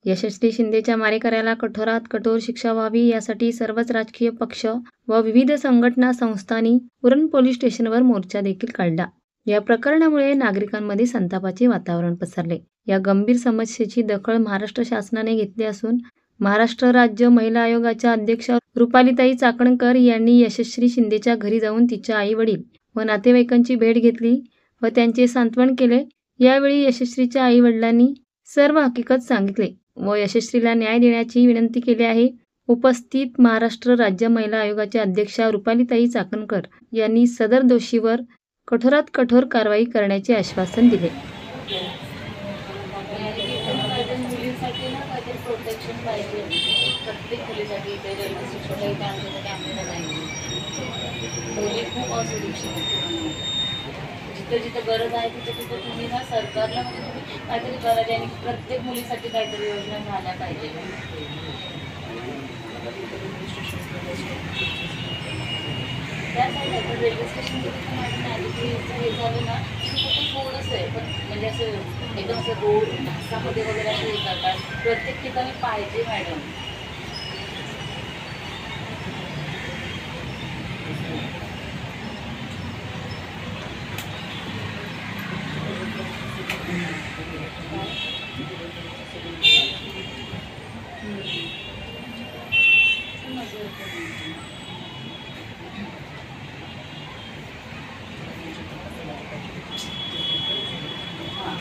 यशस्वी शिंदेच्या मारेकऱ्याला कठोरात कठोर शिक्षा व्हावी यासाठी सर्वच राजकीय पक्ष व विविध संघटना संस्थांनी उरण पोलीस स्टेशनवर मोर्चा देखील काढला। या प्रकरणामुळे नागरिकांमध्ये संतापाचे वातावरण पसरले। या गंभीर समस्येची दखल महाराष्ट्र शासनाने घेतली असून महाराष्ट्र राज्य महिला आयोगाच्या अध्यक्षा रुपालीताई चाकणकर यांनी यशस्वी शिंदेच्या घरी जाऊन तिच्या आई-वडील व नातेवाईकांची भेट घेतली व त्यांचे सांत्वन केले। यावेळी यशस्वीच्या आई-वडिलांनी सर्व हकीकत सांगितले व यशस्वीला न्याय देण्याची विनंती केली आहे। उपस्थित महाराष्ट्र राज्य महिला आयोगाच्या अध्यक्षा रुपालीताई चाकणकर यांनी सदर दोषीवर कठोरात कठोर कारवाई करण्याचे आश्वासन दिले। जिथं गरज आहे तिथं तुम्ही ना सरकारला म्हणजे तुम्ही काहीतरी करायचे आणि प्रत्येक मुलीसाठी काहीतरी योजना झाल्या पाहिजे। त्यासाठी आपण रेल्वे स्टेशनमध्ये पण माझं हे झालं ना थोडंसं आहे, पण म्हणजे असं एकदम असं रोड ढासामध्ये वगैरे असं हे करतात। प्रत्येक ठिकाणी पाहिजे मॅडम।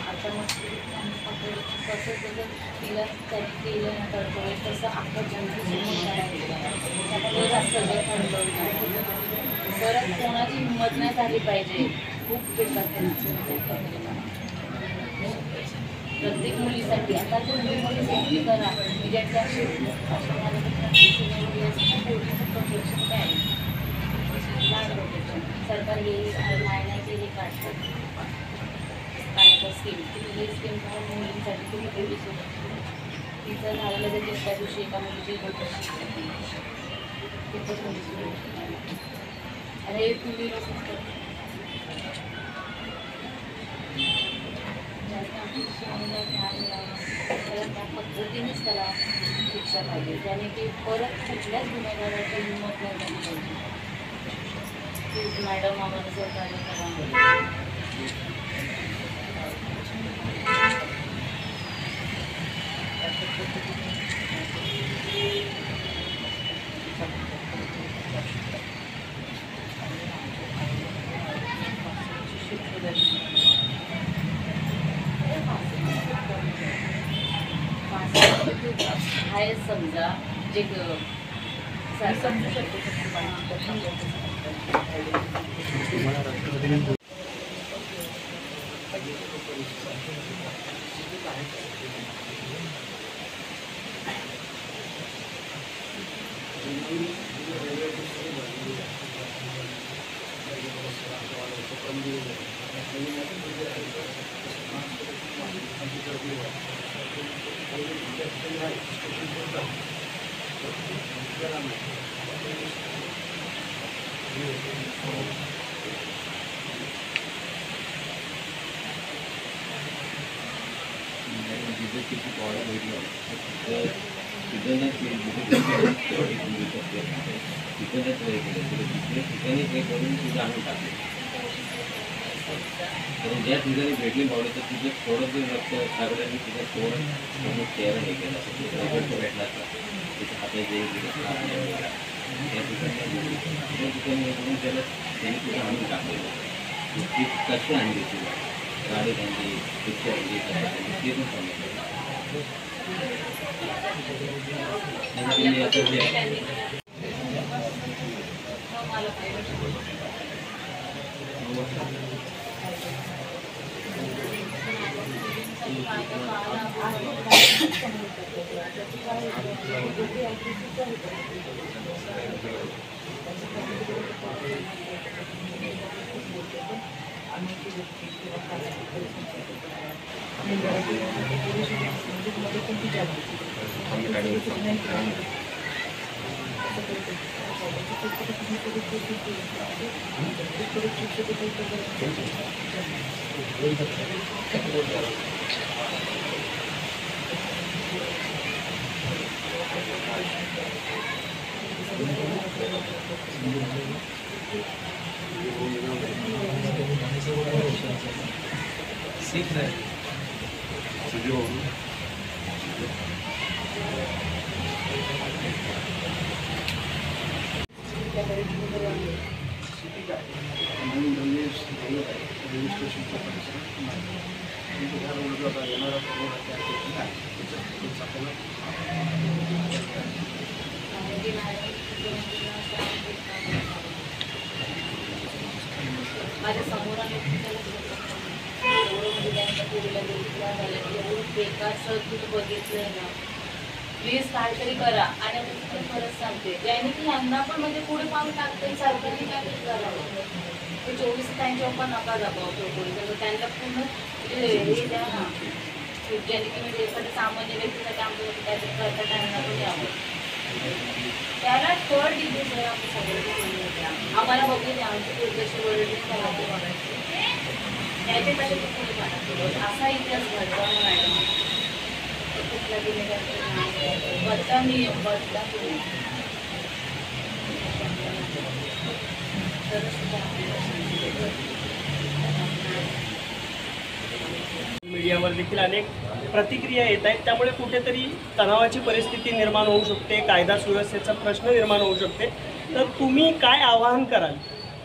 आता मग कसं जसं तिला त्यांनी केलं ना तडतोड तसं आपलं सगळं ठरवलं परत कोणाची हिंमत नाही झाली पाहिजे। खूप बेकार प्रत्येक मुलीसाठी आता तर मुली सेफ्टी करा इमिडिएटली असे प्रोटेक्शन काय सरकार हे नाही ते हे काढतात काय स्कीम ही स्कीम मुलींसाठी तुम्ही तिचं झालेलं त्याची त्या दिवशी एका मुलीची अरे तुम्ही त्या पद्धतीनेच त्याला शिक्षा पाहिजे ज्याने की परत कुठल्याच गुन्हेगाराची हिंमत नाही झाली पाहिजे। मॅडम आम्हाला सहकार्य करा। आहे समजा जे समजू शकतो ज्या ठिकाणी भेटली पावले तर तिथे थोडंसं रक्त सागऱ्यांनी तिथे थोडं चेहरा हे केला भेटला तिथे हातात जे त्या ठिकाणी त्याला त्यांनी तिथे आणून टाकलेलं ती कशी आणली ती गाडी त्यांची शिक्षा आणली ते पण सांगितलं। सीख रहे माझ्या समोर आले बेकार सर तुम्ही बघितलंय ना, प्लीज काहीतरी करा. आणि मी खरंच सांगते त्याने की यांना पण म्हणजे पुढे पाऊल टाकते सरकारने काहीतरी करावं. ते 24 त्यांच्या पण नका दाबावतो कोणी, तर त्यांना पूर्ण म्हणजे हे द्या ना, ज्याने की म्हणजे एखाद्या सामान्य व्यक्तीसाठी आमच्यासाठी काहीतरी करता त्यांना पण यावं. त्याला थर्ड डिग्री सर आम्ही सगळं आम्हाला बघू द्या, आमचे पुढचे वडील त्याला ते बघायचे त्याच्यापेक्षा ते पुढे पाठवतो. असा इतिहास घडला मॅडम. कुठला गेले बदला नियम बदला तुम्ही मीडियावर देखील अनेक प्रतिक्रिया येत आहेत, त्यामुळे कुठेतरी तणावाची परिस्थिती निर्माण होऊ शकते, कायदा सुव्यवस्थेचा प्रश्न निर्माण होऊ शकते. तर तुम्ही काय आवाहन कराल?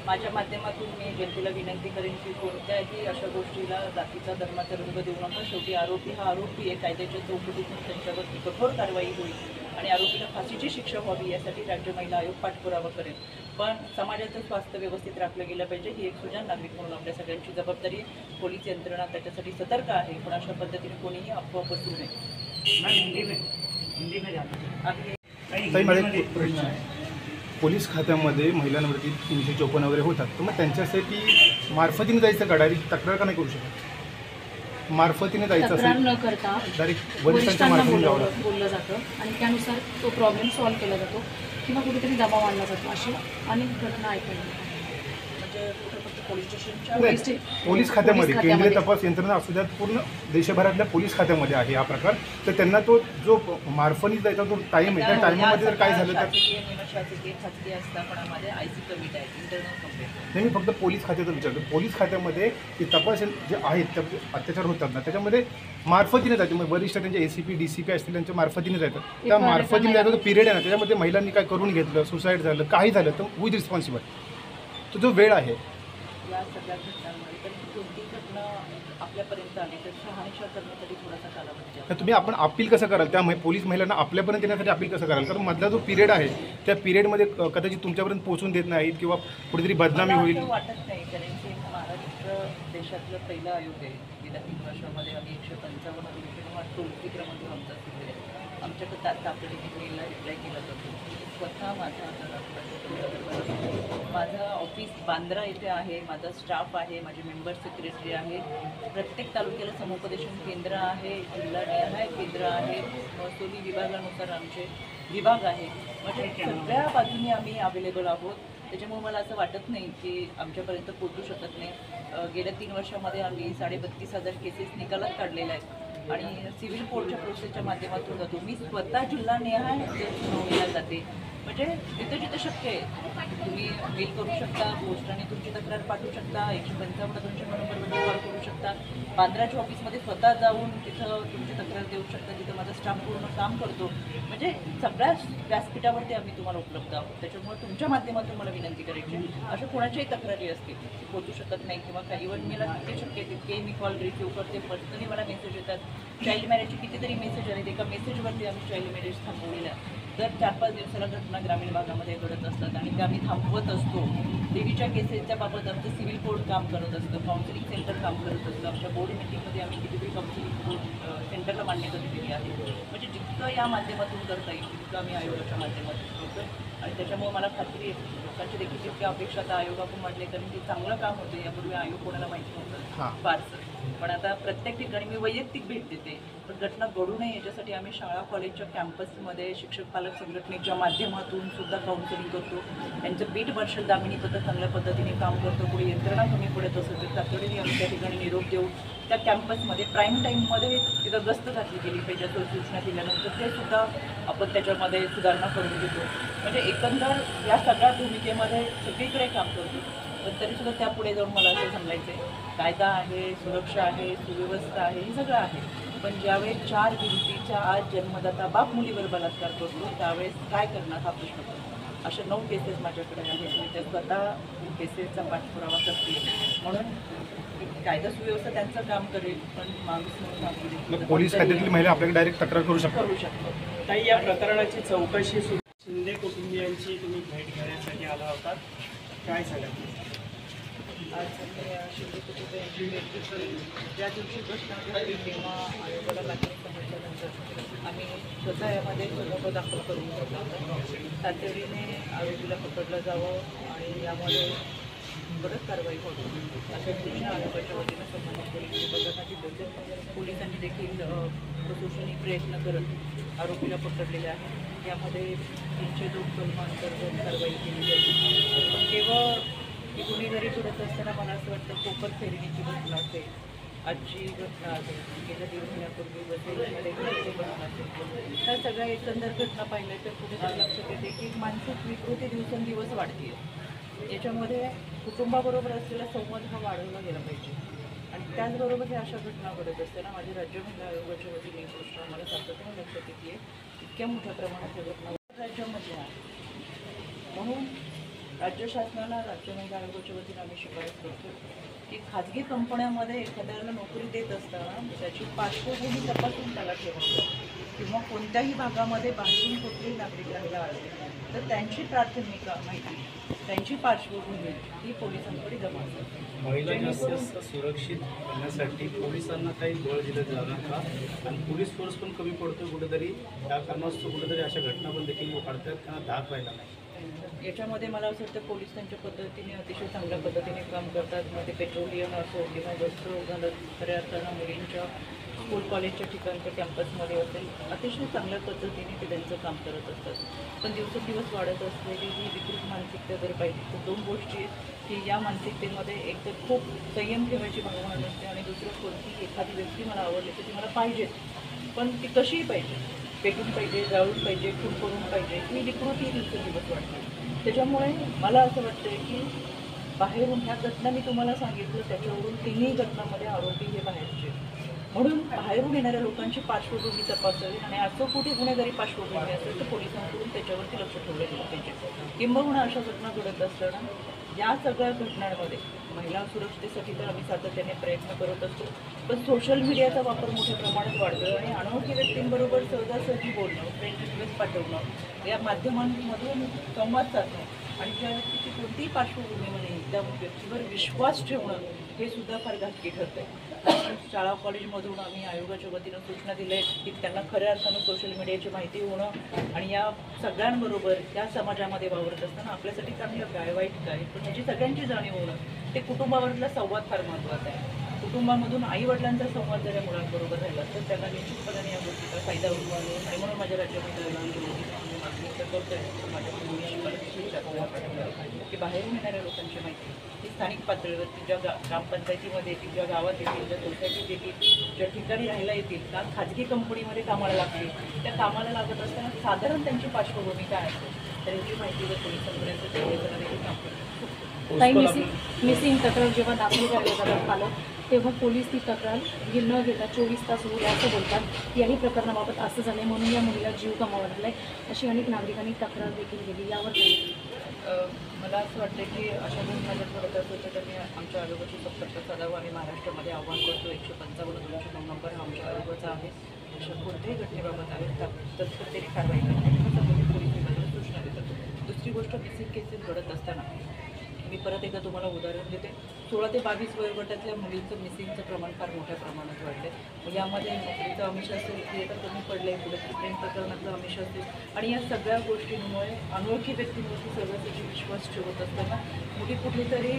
माझ्या माध्यमातून मी जनतेला विनंती करेन की कोणत्याही अशा गोष्टीला जातीचा धर्माचा रंग देऊ नका. शेवटी आरोपी हा आरोपी आहे, कायद्याच्या चौकटीतून त्यांच्यावरती कठोर कारवाई होईल आणि आरोपीला फाशीची शिक्षा व्हावी यासाठी राज्य महिला आयोग पाठपुरावा करेल. पण समाजाचं स्वास्थ्य व्यवस्थित राखलं गेलं पाहिजे ही एक सुजाण नागरिक म्हणून आपल्या सगळ्यांची जबाबदारी. पोलीस यंत्रणा त्याच्यासाठी सतर्क आहे, पण अशा पद्धतीने कोणीही अफवा पसरू नये. पोलीस खात्यामध्ये महिलांवरती 354 वगैरे होतात, तर मग त्यांच्यासाठी मार्फतीने जायचं का? डायरेक्ट तक्रार का नाही करू शकत? मार्फतीने जायचं तक्रार असेल न करता डायरेक्ट वरिष्ठांच्या वरिष्ठांना मार्फतीने जावं लागतं. बोललं जातं आणि त्यानुसार तो प्रॉब्लेम सॉल्व्ह केला जातो किंवा कुठेतरी दबाव आणला जातो. अशी अनेक घटना ऐकायला म्हणजे कुठं फक्त पोलीस स्टेशनच्या नाही, पोलीस खात्यामध्ये केंद्रीय तपास यंत्रणा असू द्यात, पूर्ण देशभरातल्या पोलीस खात्यामध्ये आहे हा प्रकार. तर त्यांना तो जो मार्फतीने जायचा जो टाईम आहे, त्या टाईममध्ये जर काय झालं तर शासकीय निमशासकीय खाजगी असतापणामध्ये IC कमिटी आहे, इंटरनल कंप्लेंट. नाही, मी फक्त पोलीस खात्याचं विचारतो. पोलीस खात्यामध्ये ते तपास जे आहेत त्या अत्याचार होतात ना, त्याच्यामध्ये मार्फतीने जाते. मग वरिष्ठ त्यांचे ACP DCP असतील त्यांच्या मार्फतीने जातात. त्या मार्फतीने जायचा जो पिरियड आहे ना, त्याच्यामध्ये महिलांनी काय करून घेतलं, सुसाईड झालं, काही झालं तर हू इज रिस्पॉन्सिबल? तो जो वेळ आहे या सगळ्या घटनांमध्ये तर कोणती घटना आपल्यापर्यंत आली तर शहानिशा करण्यासाठी थोडासा कालावधी आहे. तर तुम्ही आपण अपील कसं कराल? त्या पोलीस महिलांना आपल्यापर्यंत येण्यासाठी अपील कसं कराल? कारण मधला जो पिरियड आहे त्या पिरियडमध्ये कदाचित तुमच्यापर्यंत पोहोचून देत नाहीत किंवा कुठेतरी बदनामी मला होईल. असं वाटत नाही, कारण की महाराष्ट्र देशातलं पहिलं आयोग आहे. गेल्या 3 वर्षामध्ये आम्ही 155 दिवसांना टोल फ्री क्रमांक आमचा दिलेला आहे. आमच्याकडे तातडीने मेलला रिप्लाय केला जातो. स्वतः माझं ऑफिस बांद्रा येथे आहे, माझा स्टाफ आहे, माझे मेंबर सेक्रेटरी आहे. प्रत्येक तालुक्याला समुपदेशन केंद्र आहे, जिल्हानिहाय केंद्र आहे, महसुली विभागानुसार आमचे विभाग आहे. म्हणजे सगळ्या बाजूने आम्ही अवेलेबल आहोत. त्याच्यामुळे मला असं वाटत नाही की आमच्यापर्यंत पोहोचू शकत नाही. गेल्या 3 वर्षामध्ये आम्ही 32,500 केसेस निकालात काढलेल्या आहेत आणि सिव्हिल कोर्टच्या प्रोसेसच्या माध्यमातून जातो. मी स्वतः जिल्हानिहाय सुनावणीला जाते. म्हणजे जिथं जिथं शक्य आहे तुम्ही मेल करू शकता, पोस्टाने तुमची तक्रार पाठवू शकता, 155 नंबरमध्ये कॉल करू शकता, बांद्राच्या ऑफिसमध्ये स्वतः जाऊन तिथं तुमची तक्रार देऊ शकता, तिथं माझा स्टाफ पूर्ण काम करतो. म्हणजे सगळ्या व्यासपीठावरती आम्ही तुम्हाला उपलब्ध आहोत. त्याच्यामुळे तुमच्या माध्यमातून मला विनंती करायची, अशा कोणाच्याही तक्रारी असतील पोहोचू शकत नाही किंवा काही वेळ मला जितके शक्य आहे तितके मी कॉल रिसिव्ह करते. पर्सनली मला मेसेज येतात. चाइल्ड मॅरेजचे कितीतरी मेसेज आले. एका मेसेजवरती आम्ही चाइल्ड मॅरेज थांबवलेल्या. दर 4-5 दिवसाला घटना ग्रामीण भागामध्ये घडत असतात आणि त्या आम्ही थांबवत असतो. देवीच्या केसेसच्या बाबत आमचं सिव्हिल कोर्ट काम करत असतं, काउन्सिलिंग सेंटर काम करत असतं. आमच्या बोर्ड मिटिंगमध्ये आम्ही कितीतरी काउन्सिलिंग सेंटरला मान्यता दिलेली आहे. म्हणजे जितकं या माध्यमातून करता येईल तितकं आम्ही आयोगाच्या माध्यमातून करतो आणि त्याच्यामुळे मला खात्री आहे लोकांची देखील जितक्या अपेक्षा आता आयोगाकडून वाढले, कारण की चांगलं काम होतं. यापूर्वी आयोग कोणाला माहिती नव्हतं फारसं, पण आता प्रत्येक ठिकाणी मी वैयक्तिक भेट देते. पण घटना घडू नये याच्यासाठी आम्ही शाळा कॉलेजच्या कॅम्पसमध्ये शिक्षक पालक संघटनेच्या माध्यमातून सुद्धा काउन्सिलिंग करतो. त्यांचं बीट मार्शल दामिनी पद्धत चांगल्या पद्धतीने काम करतो. पुढे यंत्रणा कमी पडत असेल तर तातडीने आम्ही त्या ठिकाणी निरोप देऊ. त्या कॅम्पसमध्ये प्राईम टाईममध्ये तिथं गस्त घातली गेली पाहिजे असं सूचना दिल्यानंतर ते सुद्धा आपण त्याच्यामध्ये सुधारणा करून घेतो. म्हणजे एकंदर या सगळ्या भूमिकेमध्ये सगळीकडे काम करतो. पण तरीसुद्धा त्यापुढे जाऊन मला असं सांगायचं आहे, कायदा आहे, सुरक्षा आहे, सुव्यवस्था आहे, हे सगळं आहे. पण ज्यावेळेस 4 भिंतीच्या आज जन्मदाता बाप मुलीवर बलात्कार करतो त्यावेळेस काय करणार हा प्रश्न पडतो. अशा 9 केसेस माझ्याकडे आहेत. मी त्या स्वतः केसेसचा पाठपुरावा करते. म्हणून कायदा सुव्यवस्था त्यांचं काम करेल, पण माणूस म्हणून मग पोलीस खात्यातली महिला आपल्याकडे डायरेक्ट तक्रार करू शकतात. करू शकतो. ताई, या प्रकरणाची चौकशी सुरू. शिंदे कुटुंबियांची तुम्ही भेट घेण्यासाठी आला होता, काय सांगाल? आज मी शिंदे कुटुंबियांची भेट घेतली. ज्या दिवशी घटना घडली तेव्हा आयोगाला मागणी समजल्यानंतर आम्ही स्वतः यामध्ये गुन्हा दाखल करून घेतला होता. तातडीने आरोपीला पकडलं जावं आणि यामध्ये परत कारवाई व्हावी अशा सूचना आयोगाच्या वतीनं संबंधित पोलीस विभागांना दिले होते. पोलिसांनी देखील प्रशासनिक प्रयत्न करत आरोपीला पकडलेले आहे. यामध्ये 302 कलमांतर्गत कारवाई केली जाईल. पण केवळ ही गुन्हेगारी करत असताना मला असं वाटतं कोपर फेरणीची घटना असेल, आजची घटना असेल, गेल्या 1.5 महिन्यापूर्वी बसेलमध्ये घडलेली घटना असेल, ह्या सगळ्या एकंदर घटना पाहिल्या तर कुठेतरी लक्षात येते की मानसिक विकृती दिवसेंदिवस वाढते. याच्यामध्ये कुटुंबाबरोबर असलेला संवाद हा वाढवला गेला पाहिजे. आणि त्याचबरोबर हे अशा घटना घडत असताना माझे राज्य महिला आयोगाच्या वतीने एक गोष्ट आम्हाला सातत्याने लक्षात येते, इतक्या मोठ्या प्रमाणात या घटना राज्यामध्ये आहे. म्हणून राज्य शासनाला राज्य महिला आयोगाच्या वतीने आम्ही शिफारस करतो की खाजगी कंपन्यांमध्ये एखाद्याला नोकरी देत असताना त्याची पार्श्वभूमी तपासून त्याला ठेवावं किंवा कोणत्याही भागामध्ये बाहेरून कुठलेही नागरिक राहायला आले तर त्यांची प्राथमिक माहिती, त्यांची पार्श्वभूमी ही पोलिसांकडे जमा असते. महिला जास्त सुरक्षित करण्यासाठी पोलिसांना काही बळ दिलं जाणार का? आणि पोलीस फोर्स पण कमी पडतो कुठेतरी, त्या कारणास्तव कुठेतरी अशा घटना पण देखील वाढतात, त्यांना धाक व्हायला नाही. याच्यामध्ये मला असं वाटतं पोलीस त्यांच्या पद्धतीने अतिशय चांगल्या पद्धतीने काम करतात. मग ते पेट्रोलियम असो किंवा वस्त्र घालत खऱ्या अर्थानं मुलींच्या स्कूल कॉलेजच्या ठिकाणच्या कॅम्पसमध्ये असेल, अतिशय चांगल्या पद्धतीने ते त्यांचं काम करत असतात. पण दिवसेंदिवस वाढत असलेली ही विकृत मानसिकता जर पाहिजे तर 2 गोष्टी आहेत की या मानसिकतेमध्ये एक तर खूप संयम ठेवायची भावना नसते आणि दुसरं कोणती एखादी व्यक्ती मला आवडली तर ती मला पाहिजेच, पण ती कशीही पाहिजे, पेटून पाहिजे, जाळून पाहिजे, खून करून पाहिजे, ही विकृती दिवसेंदिवस वाढते. त्याच्यामुळे मला असं वाटतं की बाहेरून ह्या घटना मी तुम्हाला सांगितलं त्याच्यावरून 3ही घटनांमध्ये आरोपी हे बाहेरचे, म्हणून बाहेरून येणाऱ्या लोकांची पार्श्वभूमी तपासावी आणि असं कुठे गुन्हेगारी पार्श्वभूमी असेल तर पोलिसांकडून त्याच्यावरती लक्ष ठेवलं गेलं पाहिजे. किंबहुना अशा घटना घडत असताना या सगळ्या घटनांमध्ये महिला सुरक्षतेसाठी तर आम्ही सातत्याने प्रयत्न करत असतो, पण सोशल मीडियाचा वापर मोठ्या प्रमाणात वाढतो आणि अनोळखी व्यक्तींबरोबर सहजासहजी बोलणं, फ्रेंड रिक्वेस्ट पाठवणं, या माध्यमांमधून संवाद साधणं आणि ज्या व्यक्तीची कोणतीही पार्श्वभूमी नाही त्या व्यक्तीवर विश्वास ठेवणं हे सुद्धा फार घातकी ठरतं आहे. शाळा कॉलेजमधून आम्ही आयोगाच्या वतीनं सूचना दिल्या आहेत की त्यांना खऱ्या अर्थानं सोशल मीडियाची माहिती होणं आणि या सगळ्यांबरोबर या समाजामध्ये वावरत असताना आपल्यासाठी चांगलं काय वाईट काय पण ह्याची सगळ्यांची जाणीव होणं, ते कुटुंबावरला संवाद फार महत्त्वाचा आहे. कुटुंबामधून आईवडिलांचा संवाद जर या मुलांबरोबर राहिला तर त्यांना निश्चितपणे या गोष्टीचा फायदा होईल आणि म्हणून माझ्या राज्यामध्ये मागणी करतोय माझ्या की बाहेरून येणाऱ्या लोकांची माहिती ही स्थानिक पातळीवरती ज्या ग्रामपंचायतीमध्ये येतील, ज्या गावात येतील, ज्या सोसायटीत येतील, ज्या ठिकाणी राहायला येतील, त्या खाजगी कंपनीमध्ये कामाला लागतील, त्या कामाला लागत असताना साधारण त्यांची पार्श्वभूमी काय असेल तर याची माहिती जर पोलिसांपर्यंत देण्याचं देखील काम करतो. ताई, मिसिंग तक्रार जेव्हा दाखल करण्यात जातात आलं तेव्हा पोलीस ती तक्रार न घेता 24 तास होईल असं बोलतात. याही प्रकरणाबाबत असं झालं म्हणून या मुलीला जीव गमावा लागला आहे अशी अनेक नागरिकांनी तक्रार देखील केली. यावर मला असं वाटतं की अशा घटना जर घडत असेल तर त्यांनी आमच्या आरोग्याची सतर्कता साधावं आणि महाराष्ट्रामध्ये आव्हान करतो 155-209 नंबर हा आमच्या आरोग्याचा आहे. अशा कोणत्याही घटनेबाबत आहे तत्परतेने कारवाई करण्यासाठी पोलीस विभागाला सूचना देतात. दुसरी गोष्ट मिसिंग केसेस घडत असताना मी परत एकदा तुम्हाला उदाहरण देते. 16 ते 22 वयोगटातल्या मुलींचं मिसिंगचं प्रमाण फार मोठ्या प्रमाणात वाढलं आहे. यामध्ये नोकरीचं आमिष असेल ते तर कमी पडलं आहे, पुढे प्रेम प्रकरणातलं आमिष असेल आणि या सगळ्या गोष्टींमुळे अनोळखी व्यक्तींवरती सर्वांसाठी विश्वास ठेवत असताना मुली कुठेतरी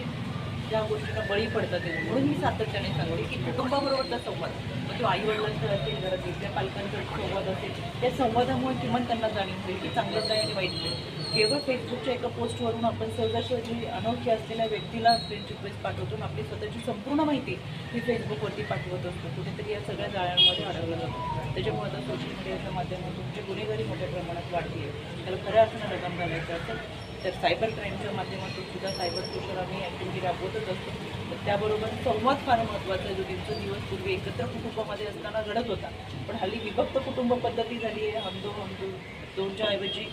ज्या गोष्टींना बळी पडतात. म्हणून मी सातत्याने सांगते की कुटुंबाबरोबरचा संवाद मग तो आईवडिलांचा असेल, घरात इथल्या पालकांचा संवाद असेल, त्या संवादामुळे किमान त्यांना जाणीव होईल की चांगलं काय आणि वाईट काय. केवळ फेसबुकच्या एका पोस्टवरून आपण सहजासहजी अनोळखी असलेल्या व्यक्तीला फ्रेंड रिक्वेस्ट पाठवतो, आपली स्वतःची संपूर्ण माहिती ही फेसबुकवरती पाठवत असतो. कुठेतरी या सगळ्या जाळ्यांमध्ये अडकलं जातो. त्याच्यामुळे आता सोशल मीडियाच्या माध्यमातून जे गुन्हेगारी मोठ्या प्रमाणात वाढली आहे, त्याला खऱ्या अर्थानं लगाम घालायचं असेल तर सायबर क्राईमच्या माध्यमातून सुद्धा सायबर सोशल आम्ही ॲक्टिव्हिटी राबवतच असतो. तर त्याबरोबर संवाद फार महत्त्वाचा आहे. जो दिवसेंदिवस पूर्वी एकत्र कुटुंबामध्ये असताना घडत होता, पण हल्ली विभक्त कुटुंब पद्धती झाली आहे. हम दो दोनच्या ऐवजी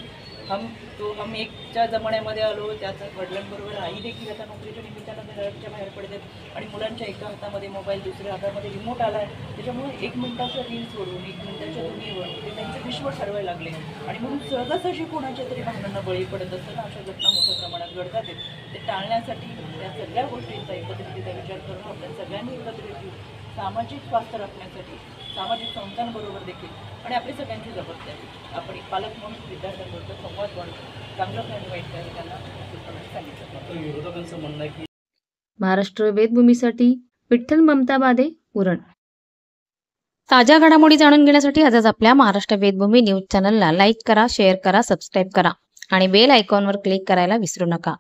हम एकच्या जमान्यामध्ये आलो. त्याचा वडिलांबरोबर आई देखील आता नोकरीच्या निमित्तानं घराच्या बाहेर पडतात आणि मुलांच्या एका हातामध्ये मोबाईल, दुसऱ्या हातामध्ये रिमोट आला आहे. त्याच्यामुळे 1 मिनिटाच्या रील्सवरून 1 मिनिटाच्या दुनियेवरून ते त्यांचं विश्व ठरवायला लागले आणि म्हणून सहजासहजी कोणाच्या तरी भांडणांना बळी पडत असताना अशा घटना मोठ्या प्रमाणात घडतात आहेत. ते टाळण्यासाठी त्या सगळ्या गोष्टींचा एकत्रितरित्या विचार करून आपल्या सगळ्यांनी एकत्रित येऊन सामाजिक स्वास्थ्य राखण्यासाठी सामाजिक संस्थांबरोबर देखील आणि आपली सगळ्यांची जबाबदारी आपण एक पालक म्हणून विद्यार्थ्यांबरोबर संवाद वाढवतो. चांगलं काय वाईट काय त्यांना सांगितलं. तर विरोधकांचं म्हणणं आहे की महाराष्ट्र वेदभूमीसाठी विठ्ठल ममता बादे, उरण. ताज्या घडामोडी जाणून घेण्यासाठी आजच आपल्या महाराष्ट्र वेदभूमी न्यूज चॅनलला लाईक करा, शेअर करा, सबस्क्राईब करा आणि बेल आयकॉनवर क्लिक करायला विसरू नका.